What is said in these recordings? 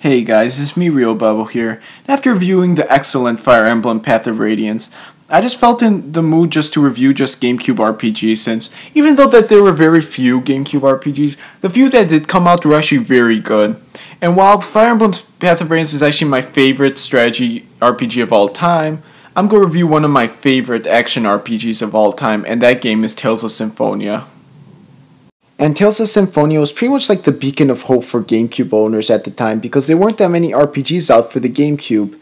Hey guys, it's me Real Bubble here. After reviewing the excellent Fire Emblem Path of Radiance, I just felt in the mood just to review just GameCube RPGs, since even though that there were very few GameCube RPGs, the few that did come out were actually very good. And while Fire Emblem Path of Radiance is actually my favorite strategy RPG of all time, I'm going to review one of my favorite action RPGs of all time, and that game is Tales of Symphonia. And Tales of Symphonia was pretty much like the beacon of hope for GameCube owners at the time, because there weren't that many RPGs out for the GameCube.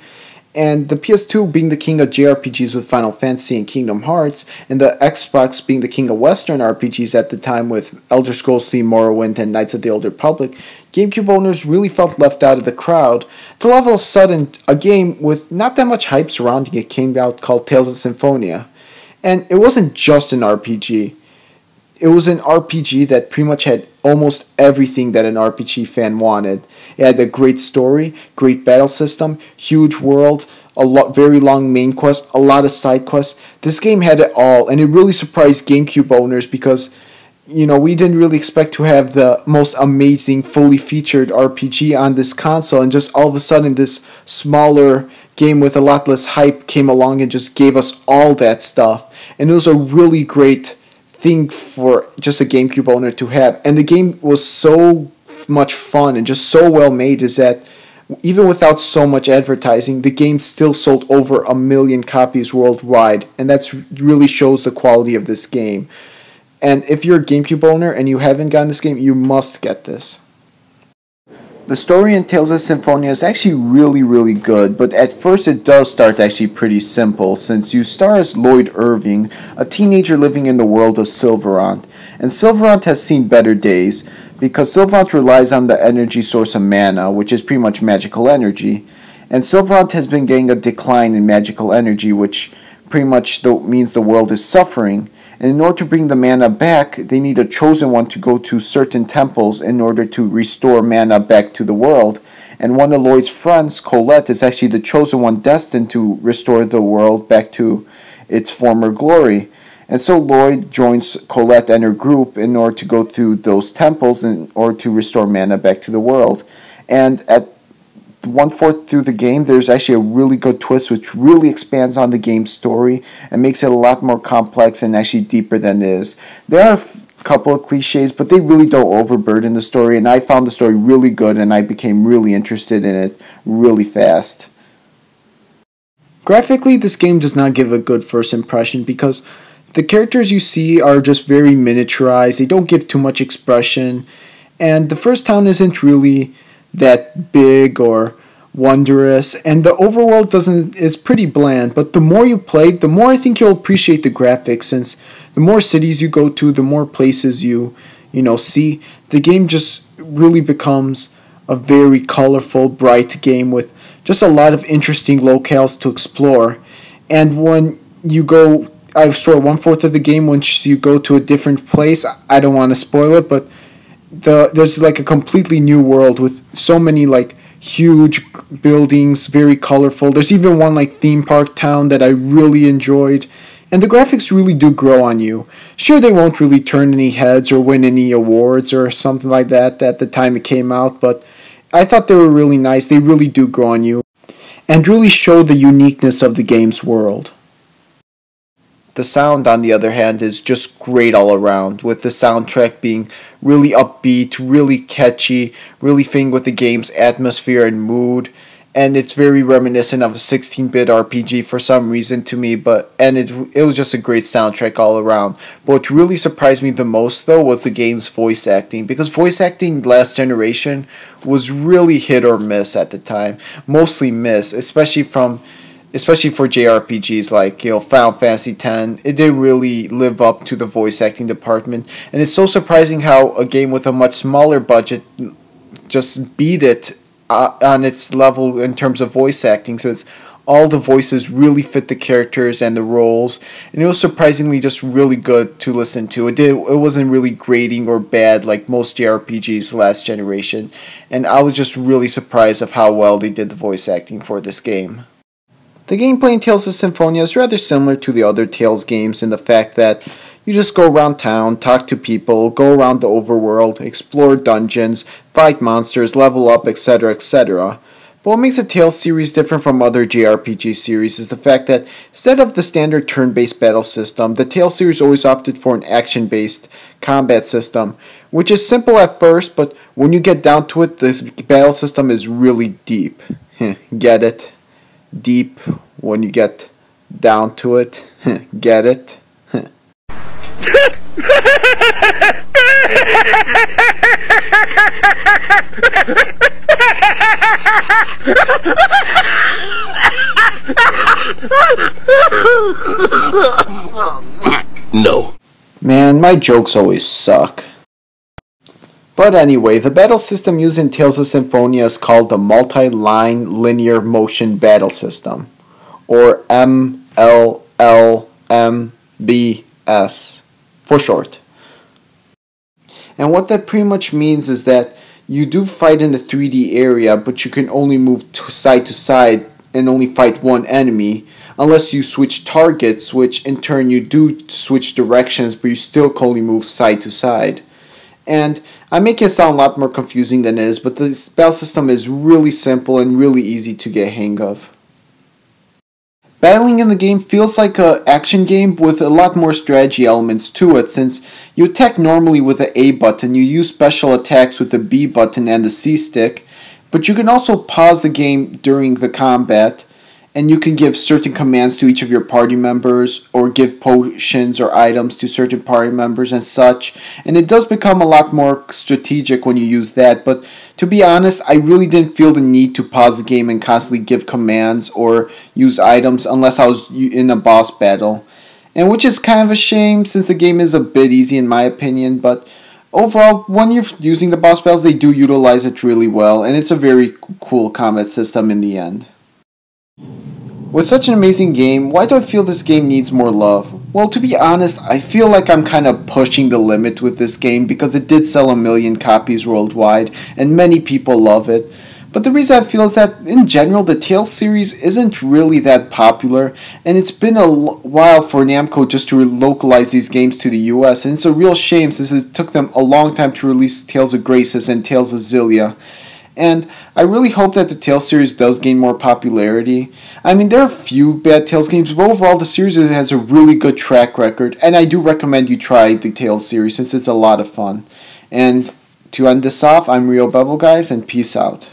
And the PS2 being the king of JRPGs with Final Fantasy and Kingdom Hearts, and the Xbox being the king of Western RPGs at the time with Elder Scrolls III Morrowind and Knights of the Old Republic, GameCube owners really felt left out of the crowd, till all of a sudden a game with not that much hype surrounding it came out called Tales of Symphonia. And it wasn't just an RPG. It was an RPG that pretty much had almost everything that an RPG fan wanted. It had a great story, great battle system, huge world, very long main quest, a lot of side quests. This game had it all, and it really surprised GameCube owners because, we didn't really expect to have the most amazing, fully featured RPG on this console, and just all of a sudden this smaller game with a lot less hype came along and just gave us all that stuff. And it was a really great thing for just a GameCube owner to have. And the game was so much fun and just so well made is that even without so much advertising, the game still sold over 1 million copies worldwide, and that really shows the quality of this game. And if you're a GameCube owner and you haven't gotten this game, you must get this. The story in Tales of Symphonia is actually really good, but at first it does start actually pretty simple, since you star as Lloyd Irving, a teenager living in the world of Sylvarant. And Sylvarant has seen better days, because Sylvarant relies on the energy source of mana, which is pretty much magical energy. And Sylvarant has been getting a decline in magical energy, which pretty much means the world is suffering. And in order to bring the mana back, they need a chosen one to go to certain temples in order to restore mana back to the world. And one of Lloyd's friends, Colette, is actually the chosen one destined to restore the world back to its former glory. And so Lloyd joins Colette and her group in order to go through those temples in order to restore mana back to the world. And at 1/4 through the game, there's actually a really good twist which really expands on the game's story and makes it a lot more complex and actually deeper than it is. There are a couple of cliches, but they really don't overburden the story, and I found the story really good and I became really interested in it really fast. Graphically, this game does not give a good first impression because the characters you see are just very miniaturized, they don't give too much expression, and the first town isn't really that big or wondrous, and the overworld is pretty bland. But the more you play, the more I think you'll appreciate the graphics, since the more cities you go to, the more places you see, the game just really becomes a very colorful, bright game with just a lot of interesting locales to explore. And when you go, I've sort 1/4 of the game, once you go to a different place, I don't want to spoil it, but there's like a completely new world with so many like huge buildings, very colorful. There's even one like theme park town that I really enjoyed, and the graphics really do grow on you. Sure, they won't really turn any heads or win any awards or something like that at the time it came out, but I thought they were really nice. They really do grow on you and really show the uniqueness of the game's world. The sound, on the other hand, is just great all around, with the soundtrack being really upbeat, really catchy, really fitting with the game's atmosphere and mood, and it's very reminiscent of a 16-bit RPG for some reason to me, and it was just a great soundtrack all around. But what really surprised me the most, though, was the game's voice acting, because voice acting last generation was really hit or miss at the time, mostly miss, especially for JRPGs like Final Fantasy X. It didn't really live up to the voice acting department, and it's so surprising how a game with a much smaller budget just beat it on its level in terms of voice acting, since all the voices really fit the characters and the roles, and it was surprisingly just really good to listen to. It wasn't really grating or bad like most JRPGs last generation, and I was just really surprised of how well they did the voice acting for this game. The gameplay in Tales of Symphonia is rather similar to the other Tales games in the fact that You just go around town, talk to people, go around the overworld, explore dungeons, fight monsters, level up, etc., etc. But what makes the Tales series different from other JRPG series is the fact that instead of the standard turn-based battle system, the Tales series always opted for an action-based combat system, which is simple at first, but when you get down to it, this battle system is really deep. Get it? Deep when you get down to it. Get it? No. Man, my jokes always suck. But anyway, the battle system used in Tales of Symphonia is called the Multi-Line Linear Motion Battle System, or MLLMBS for short. And what that pretty much means is that you do fight in the 3D area, but you can only move side to side and only fight one enemy, unless you switch targets, which in turn you do switch directions, but you still can only move side to side. And I make it sound a lot more confusing than it is, but this battle system is really simple and really easy to get a hang of. Battling in the game feels like an action game with a lot more strategy elements to it, since you attack normally with the A button, you use special attacks with the B button and the C stick, but you can also pause the game during the combat, and you can give certain commands to each of your party members, or give potions or items to certain party members and such, and it does become a lot more strategic when you use that, but to be honest, I really didn't feel the need to pause the game and constantly give commands or use items unless I was in a boss battle, and which is kind of a shame since the game is a bit easy in my opinion, but overall, when you're using the boss battles, they do utilize it really well, and it's a very cool combat system in the end. With such an amazing game, why do I feel this game needs more love? Well, to be honest, I feel like I'm kind of pushing the limit with this game because it did sell 1 million copies worldwide, and many people love it. But the reason I feel is that, in general, the Tales series isn't really that popular, and it's been a while for Namco just to localize these games to the US, and it's a real shame since it took them a long time to release Tales of Graces and Tales of Xillia. And I really hope that the Tales series does gain more popularity. I mean, there are a few bad Tales games, but overall the series has a really good track record, and I do recommend you try the Tales series since it's a lot of fun. And to end this off, I'm Rio Bubble Guys, and peace out.